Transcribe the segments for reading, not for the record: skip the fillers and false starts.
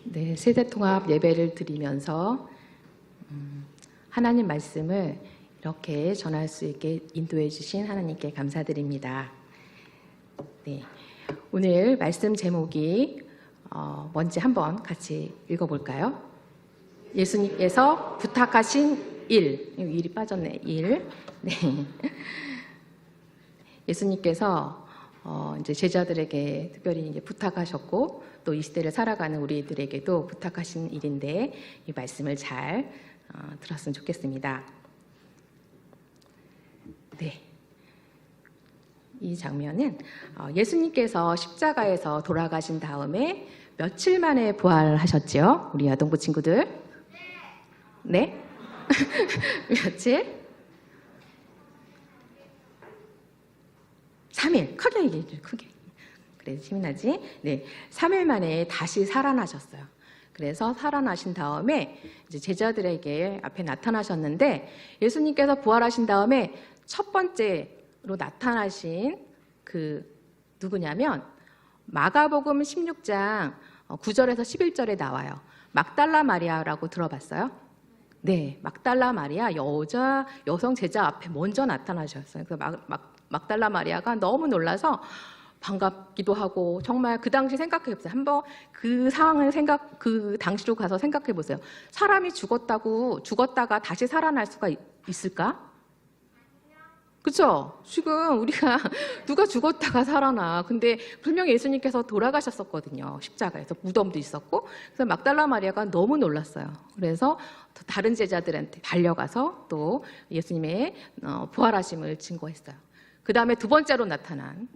네, 세대통합 예배를 드리면서 하나님 말씀을 이렇게 전할 수 있게 인도해 주신 하나님께 감사드립니다. 네, 오늘 말씀 제목이 뭔지 한번 같이 읽어볼까요? 예수님께서 부탁하신 일이 빠졌네. 네. 예수님께서 이제 제자들에게 특별히 이제 부탁하셨고 또 이 시대를 살아가는 우리들에게도 부탁하신 일인데 이 말씀을 잘 들었으면 좋겠습니다. 네. 이 장면은 예수님께서 십자가에서 돌아가신 다음에 며칠 만에 부활하셨죠? 우리 아동부 친구들. 네? 며칠? 3일. 크게 얘기해줘. 크게. 그래서 힘이 나지? 네. 3일 만에 다시 살아나셨어요. 그래서 살아나신 다음에 이제 제자들에게 앞에 나타나셨는데 예수님께서 부활하신 다음에 첫 번째로 나타나신 그 누구냐면 마가복음 16장 9절에서 11절에 나와요. 막달라 마리아라고 들어봤어요? 네, 막달라 마리아 여성 제자 앞에 먼저 나타나셨어요. 그래서 막달라 마리아가 너무 놀라서 반갑기도 하고 정말 그 당시 생각해 보세요. 한번 그 상황을 그 당시로 가서 생각해 보세요. 사람이 죽었다가 다시 살아날 수가 있을까? 그렇죠? 지금 우리가 누가 죽었다가 살아나. 근데 분명히 예수님께서 돌아가셨었거든요. 십자가에서 무덤도 있었고. 그래서 막달라 마리아가 너무 놀랐어요. 그래서 다른 제자들한테 달려가서 또 예수님의 부활하심을 증거했어요. 그 다음에 두 번째로 나타난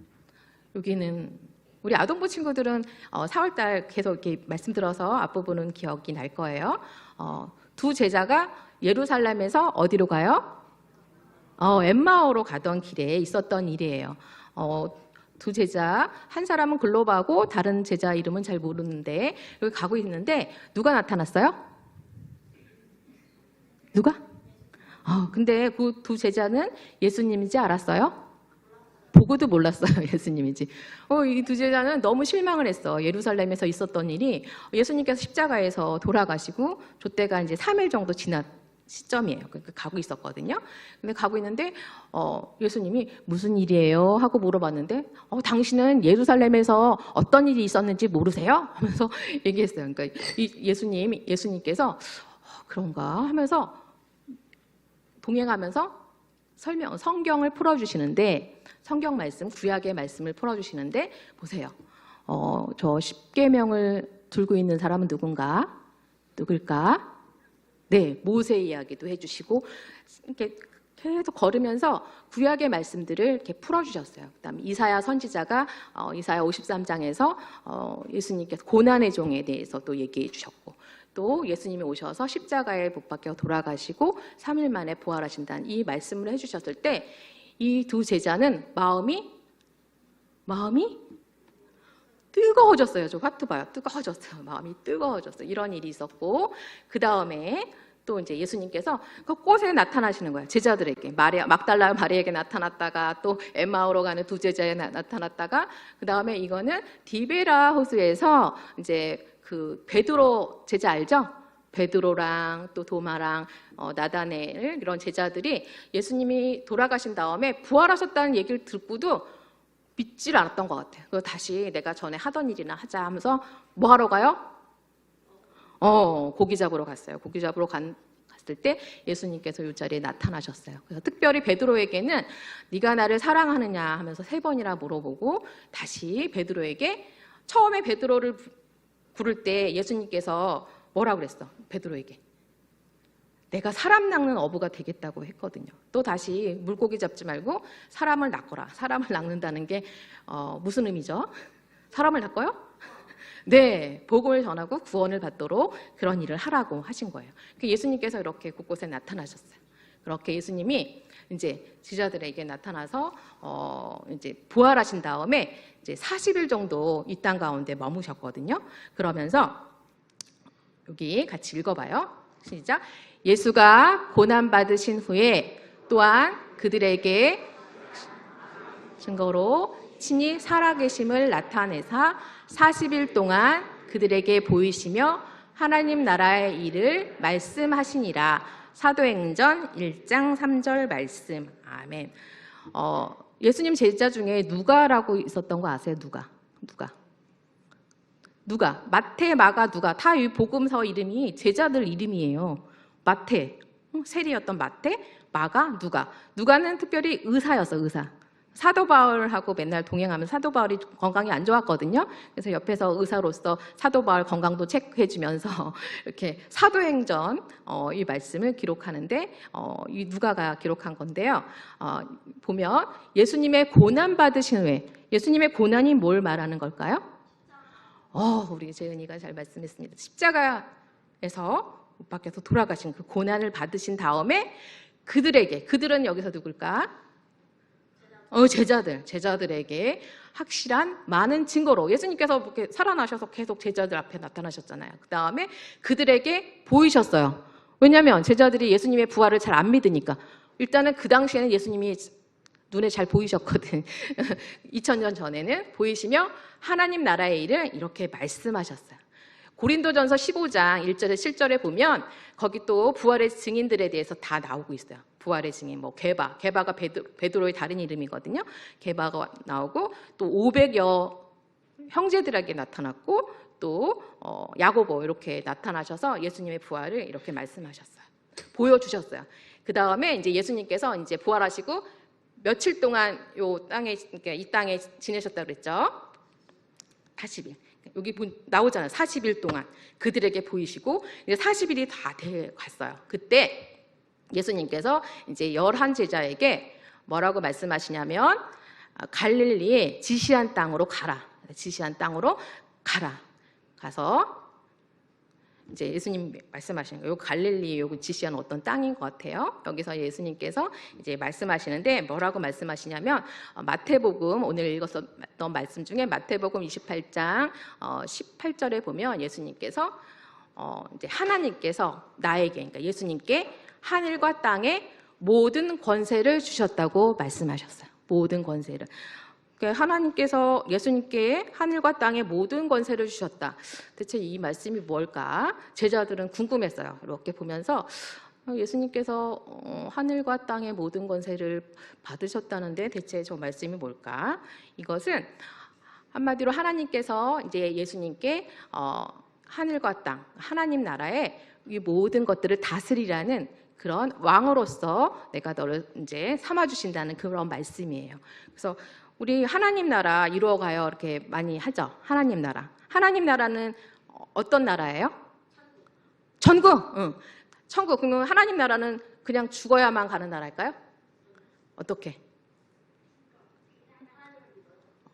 여기는 우리 아동부 친구들은 4월달 계속 이렇게 말씀 들어서 앞부분은 기억이 날 거예요. 두 제자가 예루살렘에서 어디로 가요? 엠마오로 가던 길에 있었던 일이에요. 두 제자, 한 사람은 글로 가고 다른 제자 이름은 잘 모르는데 여기 가고 있는데 누가 나타났어요? 누가? 근데 그 두 제자는 예수님인지 알았어요? 보고도 몰랐어요. 예수님인지. 이 두 제자는 너무 실망을 했어. 예루살렘에서 있었던 일이 예수님께서 십자가에서 돌아가시고 그때가 이제 3일 정도 지난 시점이에요. 그러니까 가고 있었거든요. 근데 가고 있는데 예수님이 무슨 일이에요? 하고 물어봤는데 당신은 예루살렘에서 어떤 일이 있었는지 모르세요? 하면서 얘기했어요. 그러니까 예수님께서 그런가 하면서 동행하면서 성경을 풀어주시는데 성경 말씀, 구약의 말씀을 풀어주시는데 보세요. 저 십계명을 들고 있는 사람은 누굴까? 네, 모세 이야기도 해주시고 이렇게 계속 걸으면서 구약의 말씀들을 이렇게 풀어주셨어요. 그다음에 이사야 선지자가 이사야 53장에서 예수님께서 고난의 종에 대해서 또 얘기해 주셨고 또 예수님이 오셔서 십자가에 못 박혀 돌아가시고 3일 만에 부활하신다는 이 말씀을 해주셨을 때 이 두 제자는 마음이 뜨거워졌어요. 저 화투 봐요. 뜨거워졌어요. 마음이 뜨거워졌어요. 이런 일이 있었고 그 다음에 또 이제 예수님께서 그 꽃에 나타나시는 거예요. 제자들에게 막달라 마리아에게 나타났다가 또 엠마오로 가는 두 제자에 나타났다가 그 다음에 이거는 디베라 호수에서 이제 그 베드로 제자 알죠? 베드로랑 또 도마랑 나다넬 이런 제자들이 예수님이 돌아가신 다음에 부활하셨다는 얘기를 듣고도 믿질 않았던 것 같아요. 그래서 다시 내가 전에 하던 일이나 하자 하면서 뭐 하러 가요? 고기 잡으러 갔어요. 고기 잡으러 갔을 때 예수님께서 이 자리에 나타나셨어요. 그래서 특별히 베드로에게는 네가 나를 사랑하느냐 하면서 3번이나 물어보고 다시 베드로에게 처음에 베드로를 부를 때 예수님께서 뭐라고 그랬어? 베드로에게 내가 사람 낚는 어부가 되겠다고 했거든요. 또 다시 물고기 잡지 말고 사람을 낚거라. 사람을 낚는다는 게 무슨 의미죠? 사람을 낚아요? 네, 복음을 전하고 구원을 받도록 그런 일을 하라고 하신 거예요. 예수님께서 이렇게 곳곳에 나타나셨어요. 그렇게 예수님이 이제 제자들에게 나타나서 이제 부활하신 다음에 이제 40일 정도 이 땅 가운데 머무셨거든요. 그러면서 여기 같이 읽어봐요. 시작. 예수가 고난받으신 후에 또한 그들에게 증거로 친히 살아계심을 나타내사 40일 동안 그들에게 보이시며 하나님 나라의 일을 말씀하시니라. 사도행전 1장 3절 말씀. 아멘. 예수님 제자 중에 누가라고 있었던 거 아세요? 누가? 마태, 마가, 누가. 다 이 복음서 이름이 제자들 이름이에요. 마태, 세리였던 마태, 마가, 누가. 누가는 특별히 의사였어, 의사. 사도 바울하고 맨날 동행하면 사도 바울이 건강이 안 좋았거든요. 그래서 옆에서 의사로서 사도 바울 건강도 체크해주면서 이렇게 사도행전 이 말씀을 기록하는데 이 누가가 기록한 건데요. 보면 예수님의 고난 받으신 후에 예수님의 고난이 뭘 말하는 걸까요? 우리 재은이가 잘 말씀했습니다. 십자가에서 못 박혀서 돌아가신 그 고난을 받으신 다음에 그들은 여기서 누굴까? 제자들에게 확실한 많은 증거로 예수님께서 이렇게 살아나셔서 계속 제자들 앞에 나타나셨잖아요. 그 다음에 그들에게 보이셨어요. 왜냐하면 제자들이 예수님의 부활을 잘 안 믿으니까. 일단은 그 당시에는 예수님이 눈에 잘 보이셨거든. 2000년 전에는 보이시며 하나님 나라의 일을 이렇게 말씀하셨어요. 고린도전서 15장 1절에 7절에 보면 거기 또 부활의 증인들에 대해서 다 나오고 있어요. 부활의 증인, 게바가 베드로의 다른 이름이거든요. 게바가 나오고 또 500여 형제들에게 나타났고 또 야고보 이렇게 나타나셔서 예수님의 부활을 이렇게 말씀하셨어요. 보여주셨어요. 그 다음에 이제 예수님께서 이제 부활하시고 며칠 동안 이 땅에 지내셨다고 그랬죠. 40일. 여기 나오잖아요. 40일 동안 그들에게 보이시고 이제 40일이 다 돼 갔어요. 그때 예수님께서 이제 11제자에게 뭐라고 말씀하시냐면 갈릴리에 지시한 땅으로 가라. 지시한 땅으로 가라. 가서 이제 예수님 말씀하시는 거예요. 갈릴리 요거 지시한 어떤 땅인 것 같아요. 여기서 예수님께서 이제 말씀하시는데 뭐라고 말씀하시냐면 마태복음 오늘 읽었던 말씀 중에 마태복음 28장 18절에 보면 예수님께서 이제 하나님께서 나에게 그러니까 예수님께 하늘과 땅의 모든 권세를 주셨다고 말씀하셨어요. 모든 권세를. 하나님께서 예수님께 하늘과 땅의 모든 권세를 주셨다. 대체 이 말씀이 뭘까? 제자들은 궁금했어요. 이렇게 보면서 예수님께서 하늘과 땅의 모든 권세를 받으셨다는데 대체 저 말씀이 뭘까? 이것은 한마디로 하나님께서 이제 예수님께 하늘과 땅, 하나님 나라의 이 모든 것들을 다스리라는 그런 왕으로서 내가 너를 이제 삼아주신다는 그런 말씀이에요. 그래서 우리 하나님 나라 이루어가요 이렇게 많이 하죠. 하나님 나라. 하나님 나라는 어떤 나라예요? 천국. 천국. 그러면 하나님 나라는 그냥 죽어야만 가는 나라일까요? 어떻게?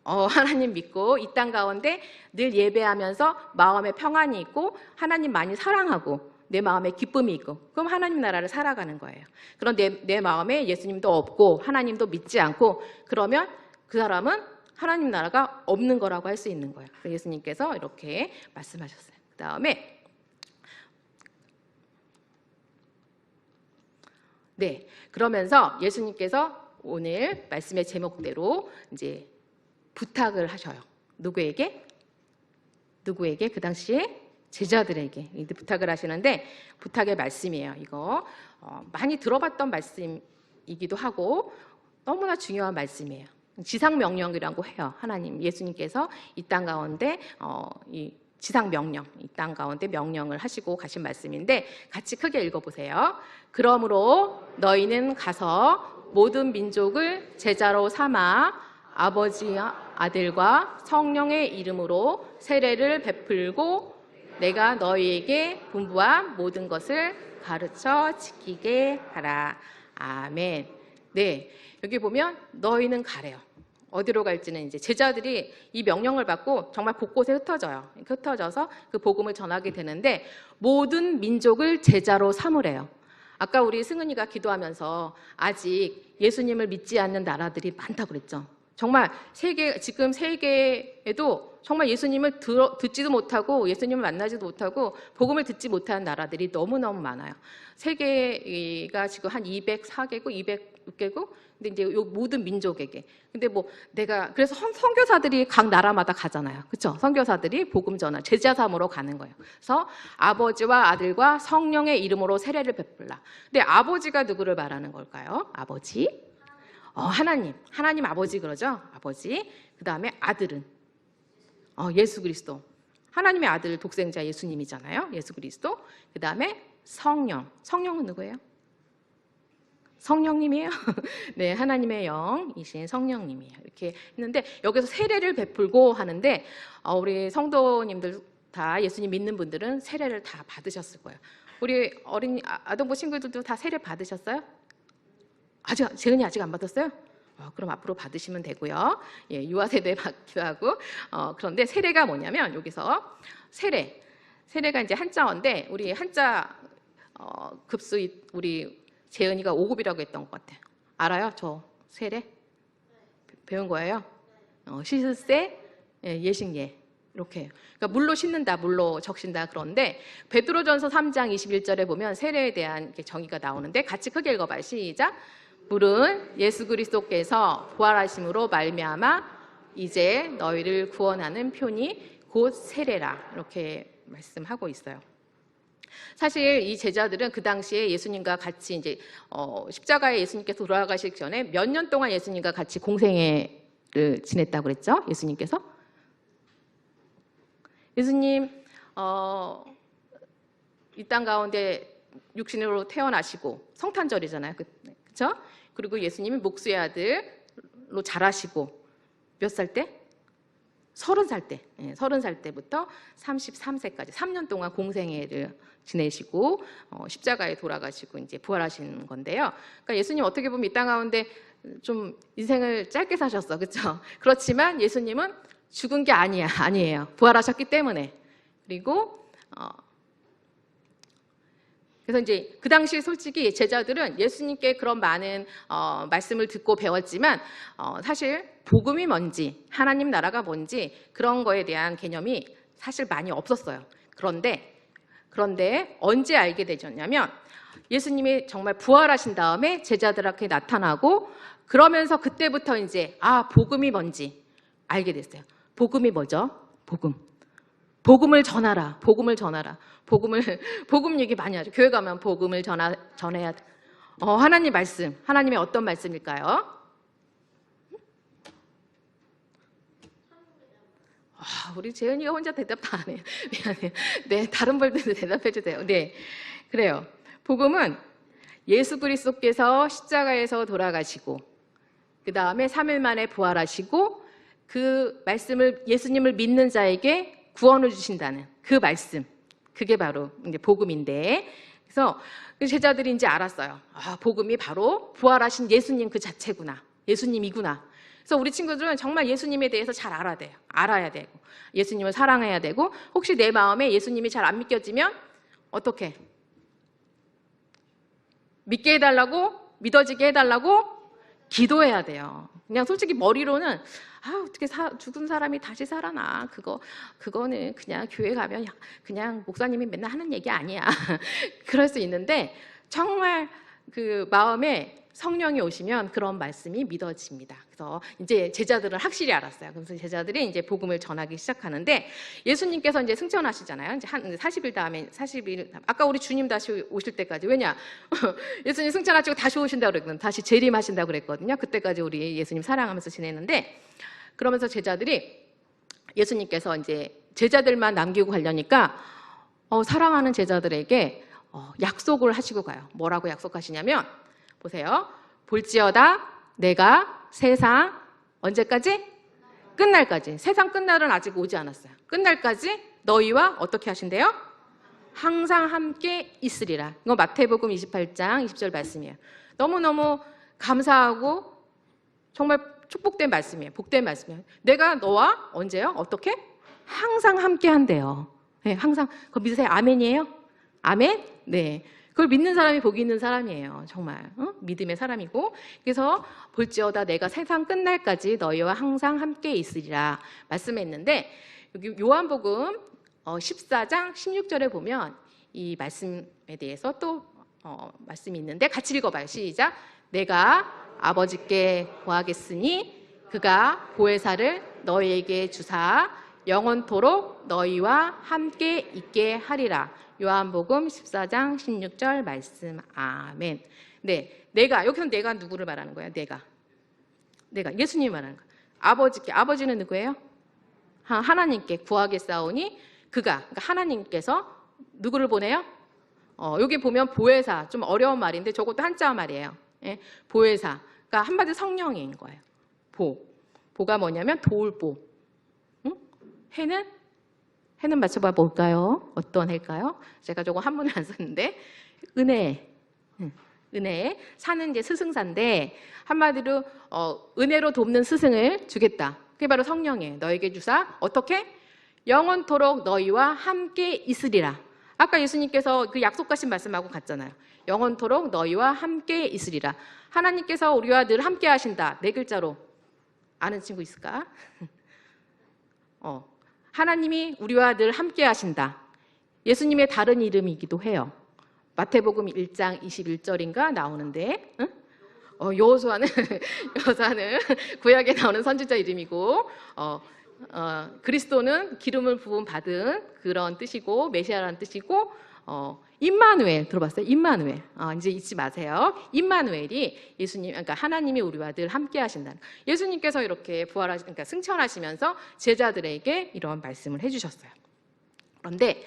하나님 믿고 이 땅 가운데 늘 예배하면서 마음에 평안이 있고 하나님 많이 사랑하고 내 마음에 기쁨이 있고 그럼 하나님 나라를 살아가는 거예요. 그럼 내 마음에 예수님도 없고 하나님도 믿지 않고 그러면 그 사람은 하나님 나라가 없는 거라고 할 수 있는 거예요. 예수님께서 이렇게 말씀하셨어요. 그 다음에 그러면서 예수님께서 오늘 말씀의 제목대로 이제 부탁을 하셔요. 누구에게? 그 당시에 제자들에게 부탁을 하시는데 부탁의 말씀이에요. 이거 많이 들어봤던 말씀이기도 하고 너무나 중요한 말씀이에요. 지상명령이라고 해요. 하나님 예수님께서 이 땅 가운데 이 지상명령, 이 땅 가운데 명령을 하시고 가신 말씀인데 같이 크게 읽어보세요. 그러므로 너희는 가서 모든 민족을 제자로 삼아 아버지와 아들과 성령의 이름으로 세례를 베풀고 내가 너희에게 분부한 모든 것을 가르쳐 지키게 하라. 아멘. 여기 보면 너희는 가래요. 어디로 갈지는 이제 제자들이 이 명령을 받고 정말 곳곳에 흩어져서 그 복음을 전하게 되는데 모든 민족을 제자로 삼으래요. 아까 우리 승은이가 기도하면서 아직 예수님을 믿지 않는 나라들이 많다고 그랬죠. 정말 지금 세계에도 정말 예수님을 듣지도 못하고 예수님을 만나지도 못하고 복음을 듣지 못하는 나라들이 너무너무 많아요. 세계가 지금 한 204개국, 206개국. 근데 이제 요 모든 민족에게. 근데 뭐 내가 그래서 선교사들이 각 나라마다 가잖아요. 그렇죠? 선교사들이 복음 전하, 제자 삼으로 가는 거예요. 그래서 아버지와 아들과 성령의 이름으로 세례를 베풀라. 근데 아버지가 누구를 말하는 걸까요? 아버지. 하나님 아버지 그러죠? 아버지. 그다음에 아들은 예수 그리스도. 하나님의 아들 독생자 예수님이잖아요. 예수 그리스도. 그다음에 성령. 성령은 누구예요? 성령님이에요. 네, 하나님의 영이신 성령님이에요. 이렇게 했는데 여기서 세례를 베풀고 하는데 우리 성도님들 다 예수님 믿는 분들은 세례를 다 받으셨을 거예요. 우리 어린 아동부 친구들도 다 세례 받으셨어요? 재은이 아직 안 받았어요? 그럼 앞으로 받으시면 되고요. 예, 유아 세대 받기도 하고. 그런데 세례가 뭐냐면 여기서 세례가 이제 한자어인데 우리 한자 급수 우리 재은이가 5급이라고 했던 것 같아요. 알아요? 저 세례? 배운 거예요? 시스세, 예식예. 이렇게. 그러니까 물로 씻는다, 물로 적신다 그런데 베드로전서 3장 21절에 보면 세례에 대한 정의가 나오는데 같이 크게 읽어봐요. 시작. 물은 예수 그리스도께서 부활하심으로 말미암아 이제 너희를 구원하는 표니 곧 세례라. 이렇게 말씀하고 있어요. 사실 이 제자들은 그 당시에 예수님과 같이 이제 십자가에 예수님께서 돌아가시기 전에 몇 년 동안 예수님과 같이 공생애를 지냈다고 그랬죠? 예수님께서 예수님 이 땅 가운데 육신으로 태어나시고 성탄절이잖아요, 그렇죠? 그리고 예수님이 목수의 아들로 자라시고 몇 살 때? 30살 때, 30살 때부터 33세까지 3년 동안 공생애를 지내시고 십자가에 돌아가시고 이제 부활하신 건데요. 그러니까 예수님 어떻게 보면 이 땅 가운데 좀 인생을 짧게 사셨어, 그렇죠? 그렇지만 예수님은 죽은 게 아니에요. 부활하셨기 때문에. 그리고 그래서 이제 그 당시 솔직히 제자들은 예수님께 그런 많은 말씀을 듣고 배웠지만 사실 복음이 뭔지 하나님 나라가 뭔지 그런 거에 대한 개념이 사실 많이 없었어요. 그런데 언제 알게 되셨냐면 예수님이 정말 부활하신 다음에 제자들한테 나타나고 그러면서 그때부터 이제 복음이 뭔지 알게 됐어요. 복음이 뭐죠? 복음을 전하라. 복음 얘기 많이 하죠. 교회 가면 복음을 전해야 돼. 하나님 말씀. 하나님의 어떤 말씀일까요? 우리 재은이가 혼자 대답 다 안 해요. 미안해요. 네, 다른 분들도 대답해 주세요. 네, 그래요. 복음은 예수 그리스도께서 십자가에서 돌아가시고 그 다음에 3일 만에 부활하시고 그 말씀을 예수님을 믿는 자에게 구원을 주신다는 그 말씀. 그게 바로 이제 복음인데 그래서 제자들이 이제 알았어요. 복음이 바로 부활하신 예수님 그 자체구나. 예수님이구나. 그래서 우리 친구들은 정말 예수님에 대해서 잘 알아야 되고 예수님을 사랑해야 되고 혹시 내 마음에 예수님이 잘 안 믿겨지면 어떻게? 믿게 해달라고 믿어지게 해달라고 기도해야 돼요. 그냥 솔직히 머리로는 어떻게 죽은 사람이 다시 살아나 그거는 그냥 교회 가면 그냥 목사님이 맨날 하는 얘기 아니야. 그럴 수 있는데 정말 그 마음에 성령이 오시면 그런 말씀이 믿어집니다. 그래서 이제 제자들은 확실히 알았어요. 그래서 제자들이 이제 복음을 전하기 시작하는데 예수님께서 이제 승천하시잖아요. 이제 한 40일 다음에 아까 우리 주님 다시 오실 때까지 왜냐 예수님 승천하시고 다시 오신다고 그랬거든요. 다시 재림하신다고 그랬거든요. 그때까지 우리 예수님 사랑하면서 지내는데 그러면서 제자들이 예수님께서 이제 제자들만 남기고 가려니까 사랑하는 제자들에게 약속을 하시고 가요. 뭐라고 약속하시냐면 보세요. 볼지어다 내가 세상 언제까지? 끝날까지. 세상 끝날은 아직 오지 않았어요. 끝날까지 너희와 어떻게 하신대요? 항상 함께 있으리라. 이거 마태복음 28장 20절 말씀이에요. 너무너무 감사하고 정말 축복된 말씀이에요. 복된 말씀이에요. 내가 너와 언제요? 어떻게? 항상 함께 한대요. 네, 항상. 그거 믿으세요? 아멘이에요? 아멘? 네. 그걸 믿는 사람이 복이 있는 사람이에요. 정말 믿음의 사람이고. 그래서 볼지어다 내가 세상 끝날까지 너희와 항상 함께 있으리라 말씀했는데, 여기 요한복음 14장 16절에 보면 이 말씀에 대해서 또 말씀이 있는데 같이 읽어봐요. 시작. 내가 아버지께 구하겠으니 그가 보혜사를 너희에게 주사 영원토록 너희와 함께 있게 하리라. 요한복음 14장 16절 말씀. 아멘. 네, 내가, 여기서 내가 누구를 말하는 거야? 내가 예수님 말하는 거야. 아버지께, 아버지는 누구예요? 하나님께 구하겠사오니 그가, 그러니까 하나님께서 누구를 보내요? 여기 보면 보혜사, 좀 어려운 말인데 저것도 한자 말이에요. 예? 보혜사, 그러니까 한마디 성령인 거예요. 보가 뭐냐면 도울보. 응? 해는 맞춰봐 볼까요? 어떤 해일까요? 제가 저거 한문을 안 썼는데 은혜. 은혜. 사는 이제 스승사인데 한마디로 은혜로 돕는 스승을 주겠다. 그게 바로 성령이에요. 너에게 주사 어떻게? 영원토록 너희와 함께 있으리라. 아까 예수님께서 그 약속하신 말씀하고 같잖아요. 영원토록 너희와 함께 있으리라. 하나님께서 우리와 늘 함께 하신다. 네 글자로 아는 친구 있을까? 하나님이 우리와 늘 함께 하신다. 예수님의 다른 이름이기도 해요. 마태복음 1장 21절인가 나오는데, 여호수아는 구약에 나오는 선지자 이름이고, 그리스도는 기름을 부음 받은 그런 뜻이고, 메시아라는 뜻이고, 임마누엘 들어봤어요? 임마누엘. 이제 잊지 마세요. 임마누엘이 예수님, 그러니까 하나님이 우리와 늘 함께 하신다는. 예수님께서 이렇게 그러니까 승천하시면서 제자들에게 이런 말씀을 해주셨어요. 그런데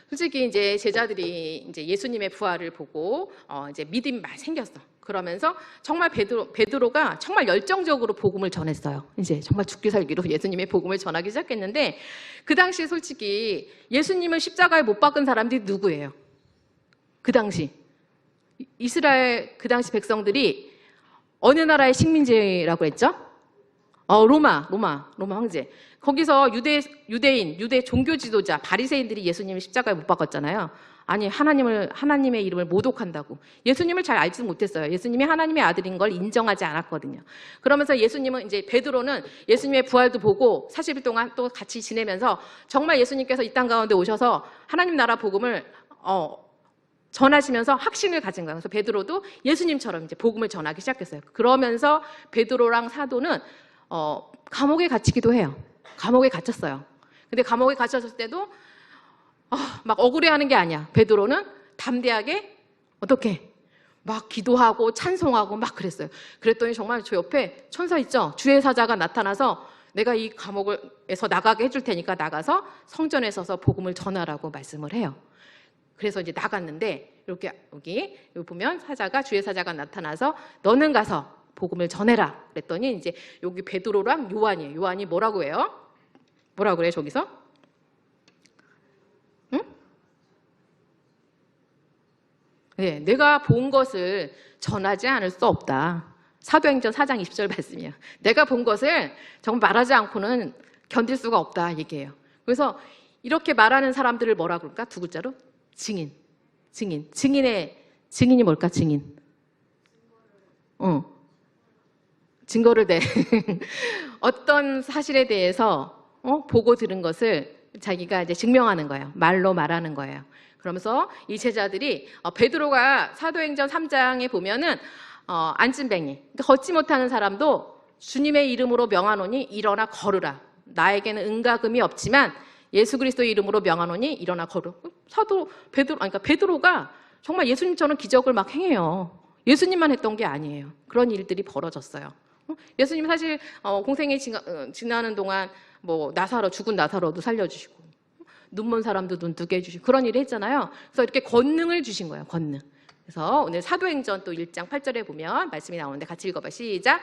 솔직히 이제 제자들이 이제 예수님의 부활을 보고 이제 믿음이 많이 생겼어. 그러면서 정말 베드로가 정말 열정적으로 복음을 전했어요. 이제 정말 죽기 살기로 예수님의 복음을 전하기 시작했는데, 그 당시에 솔직히 예수님을 십자가에 못 박은 사람들이 누구예요? 그 당시 이스라엘 그 당시 백성들이 어느 나라의 식민지라고 했죠? 로마 황제. 거기서 유대 종교 지도자 바리새인들이 예수님을 십자가에 못 박았잖아요. 아니, 하나님의 이름을 모독한다고. 예수님을 잘 알지 못했어요. 예수님이 하나님의 아들인 걸 인정하지 않았거든요. 그러면서 예수님은 이제 베드로는 예수님의 부활도 보고 40일 동안 또 같이 지내면서 정말 예수님께서 이 땅 가운데 오셔서 하나님 나라 복음을 전하시면서 확신을 가진 거예요. 그래서 베드로도 예수님처럼 이제 복음을 전하기 시작했어요. 그러면서 베드로랑 사도는 감옥에 갇히기도 해요. 감옥에 갇혔어요. 근데 감옥에 갇혔을 때도 막 억울해하는 게 아니야. 베드로는 담대하게 어떻게 막 기도하고 찬송하고 막 그랬어요. 그랬더니 정말 저 옆에 천사 있죠? 주의 사자가 나타나서 내가 이 감옥에서 나가게 해줄 테니까 나가서 성전에 서서 복음을 전하라고 말씀을 해요. 그래서 이제 나갔는데 이렇게 여기 보면 주의 사자가 나타나서 너는 가서 복음을 전해라 그랬더니 이제 여기 베드로랑 요한이에요. 요한이 뭐라고 해요? 뭐라고 그래요 저기서? 응? 네, 내가 본 것을 전하지 않을 수 없다. 사도행전 4장 20절 말씀이에요. 내가 본 것을 정말 말하지 않고는 견딜 수가 없다 얘기해요. 그래서 이렇게 말하는 사람들을 뭐라 그럴까? 두 글자로? 증인. 증인이 뭘까? 증인. 증거를 내. 어떤 사실에 대해서 보고 들은 것을 자기가 이제 증명하는 거예요. 말로 말하는 거예요. 그러면서 이 제자들이 베드로가 사도행전 3장에 보면은 안진뱅이, 그러니까 걷지 못하는 사람도 주님의 이름으로 명하노니 일어나 걸으라. 나에게는 은과 금이 없지만 예수 그리스도의 이름으로 명하노니 일어나 걸으라. 그러니까 베드로가 정말 예수님처럼 기적을 막 행해요. 예수님만 했던 게 아니에요. 그런 일들이 벌어졌어요. 예수님 사실 공생에 지나는 동안 뭐 죽은 나사로도 살려주시고 눈먼 사람도 눈 뜨게 해주시고 그런 일을 했잖아요. 그래서 이렇게 권능을 주신 거예요. 권능. 그래서 오늘 사도행전 또 1장 8절에 보면 말씀이 나오는데 같이 읽어봐. 시작.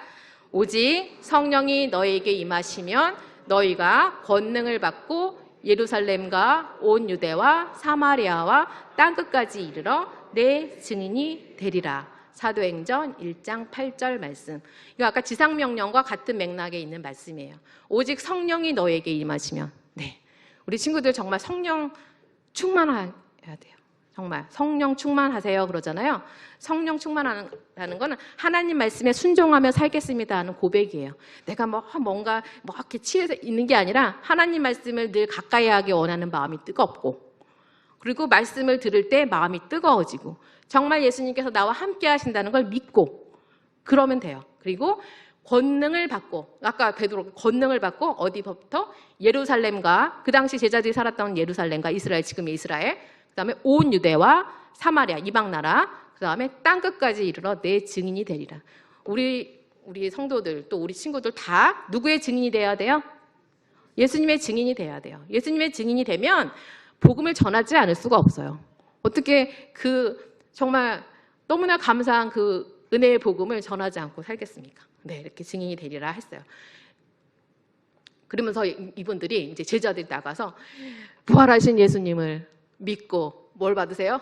오직 성령이 너희에게 임하시면 너희가 권능을 받고 예루살렘과 온 유대와 사마리아와 땅끝까지 이르러 내 증인이 되리라. 사도행전 1장 8절 말씀. 이거 아까 지상명령과 같은 맥락에 있는 말씀이에요. 오직 성령이 너에게 임하시면. 네, 우리 친구들 정말 성령 충만해야 돼요. 정말 성령 충만하세요 그러잖아요. 성령 충만하는 거는 하나님 말씀에 순종하며 살겠습니다 하는 고백이에요. 내가 뭔가 이렇게 치여서 있는 게 아니라 하나님 말씀을 늘 가까이 하기 원하는 마음이 뜨겁고, 그리고 말씀을 들을 때 마음이 뜨거워지고, 정말 예수님께서 나와 함께 하신다는 걸 믿고 그러면 돼요. 그리고 권능을 받고, 아까 베드로 권능을 받고 어디부터? 예루살렘과, 그 당시 제자들이 살았던 예루살렘과 이스라엘, 지금의 이스라엘, 그 다음에 온 유대와 사마리아, 이방 나라, 그 다음에 땅끝까지 이르러 내 증인이 되리라. 우리 성도들, 또 우리 친구들 다 누구의 증인이 돼야 돼요? 예수님의 증인이 돼야 돼요. 예수님의 증인이 되면 복음을 전하지 않을 수가 없어요. 어떻게 정말 너무나 감사한 그 은혜의 복음을 전하지 않고 살겠습니까? 네, 이렇게 증인이 되리라 했어요. 그러면서 이분들이 이제 제자들이 나가서 부활하신 예수님을 믿고 뭘 받으세요?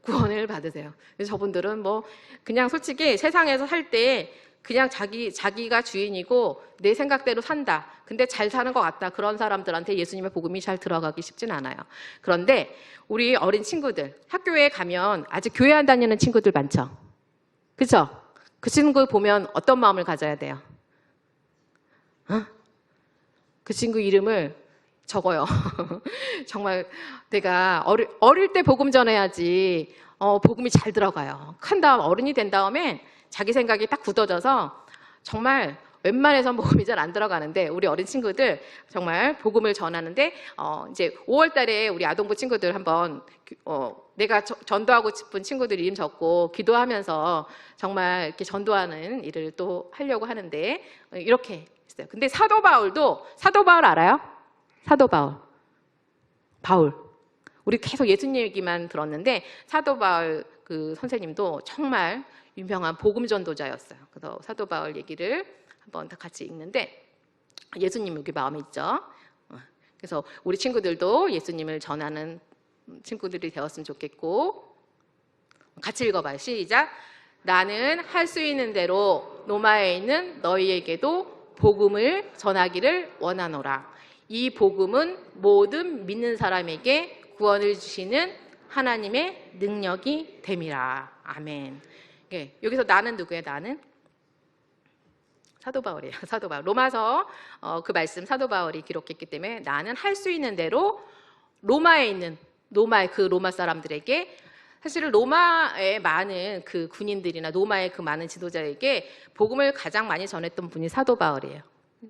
구원을 받으세요. 그래서 저분들은 그냥 솔직히 세상에서 살 때 그냥 자기가 주인이고 내 생각대로 산다. 근데 잘 사는 것 같다. 그런 사람들한테 예수님의 복음이 잘 들어가기 쉽진 않아요. 그런데 우리 어린 친구들, 학교에 가면 아직 교회 안 다니는 친구들 많죠? 그죠? 그 친구 보면 어떤 마음을 가져야 돼요? 그 친구 이름을 적어요. 정말 내가 어릴 때 복음 전해야지 복음이 잘 들어가요. 큰 다음 어른이 된 다음에 자기 생각이 딱 굳어져서 정말 웬만해서 복음이 잘 안 들어가는데, 우리 어린 친구들 정말 복음을 전하는데 이제 5월 달에 우리 아동부 친구들 한번 내가 전도하고 싶은 친구들 이름 적고 기도하면서 정말 이렇게 전도하는 일을 또 하려고 하는데 이렇게 있어요. 근데 사도 바울 알아요? 사도 바울. 우리 계속 예수님 얘기만 들었는데 사도 바울 그 선생님도 정말 유명한 복음 전도자였어요. 그래서 사도 바울 얘기를 한번 다 같이 읽는데, 예수님 여기 마음에 있죠. 그래서 우리 친구들도 예수님을 전하는 친구들이 되었으면 좋겠고, 같이 읽어봐요. 시작. 나는 할 수 있는 대로 로마에 있는 너희에게도 복음을 전하기를 원하노라. 이 복음은 모든 믿는 사람에게 구원을 주시는 하나님의 능력이 됨이라. 아멘. 예, 여기서 나는 누구예요? 나는? 사도 바울이에요. 사도 바울. 로마서 그 말씀 사도 바울이 기록했기 때문에 나는 할 수 있는 대로 로마에 있는 그 로마 사람들에게, 사실은 로마의 많은 그 군인들이나 로마의 그 많은 지도자에게 복음을 가장 많이 전했던 분이 사도 바울이에요.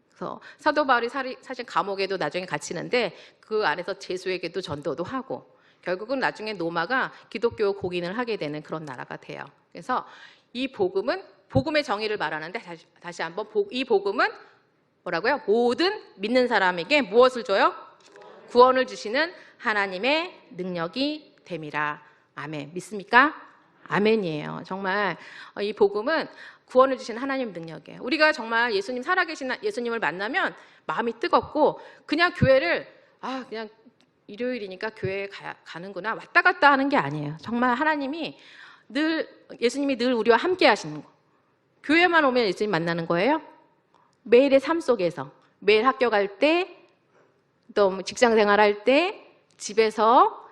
그래서 사도 바울이 사실 감옥에도 나중에 갇히는데 그 안에서 제수에게도 전도도 하고, 결국은 나중에 로마가 기독교 공인을 하게 되는 그런 나라가 돼요. 그래서 이 복음은 복음의 정의를 말하는데, 다시 한번 이 복음은 뭐라고요? 모든 믿는 사람에게 무엇을 줘요? 구원을 주시는 하나님의 능력이 됨이라. 아멘. 믿습니까? 아멘이에요. 정말 이 복음은 구원을 주시는 하나님의 능력이에요. 우리가 정말 예수님, 살아계신 예수님을 만나면 마음이 뜨겁고, 그냥 교회를 그냥 일요일이니까 교회에 가는구나 왔다 갔다 하는 게 아니에요. 정말 예수님이 늘 우리와 함께 하시는 거. 교회만 오면 예수님 만나는 거예요? 매일의 삶 속에서, 매일 학교 갈 때, 또 직장 생활할 때, 집에서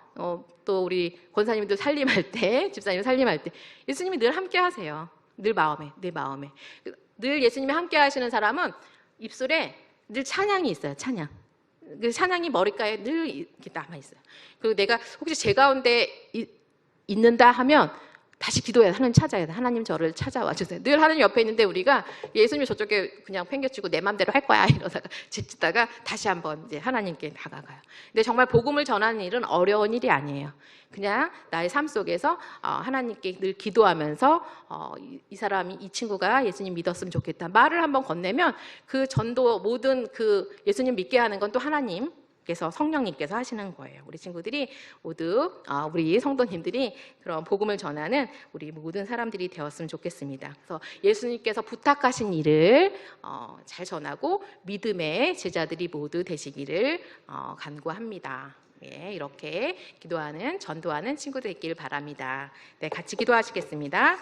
또 우리 권사님도 살림할 때, 집사님 살림할 때 예수님이 늘 함께 하세요. 늘 마음에, 내 마음에. 늘 예수님이 함께 하시는 사람은 입술에 늘 찬양이 있어요. 찬양. 그 찬양이 머릿가에 늘 이렇게 남아있어요. 그리고 내가 혹시 제 가운데 있는다 하면 다시 기도해야 돼. 하나님 찾아야 돼. 하나님 저를 찾아와 주세요. 늘 하나님 옆에 있는데 우리가 예수님이 저쪽에 그냥 팽개치고 내 맘대로 할 거야 이러다가 지치다가 다시 한번 이제 하나님께 다가가요. 근데 정말 복음을 전하는 일은 어려운 일이 아니에요. 그냥 나의 삶 속에서 하나님께 늘 기도하면서 이 친구가 예수님 믿었으면 좋겠다 말을 한번 건네면, 그 전도 모든 그 예수님 믿게 하는 건 또 하나님께서, 성령님께서 하시는 거예요. 우리 친구들이 모두 우리 성도님들이 그런 복음을 전하는 우리 모든 사람들이 되었으면 좋겠습니다. 그래서 예수님께서 부탁하신 일을 잘 전하고 믿음의 제자들이 모두 되시기를 간구합니다. 예, 이렇게 기도하는, 전도하는 친구들 있기를 바랍니다. 네, 같이 기도하시겠습니다.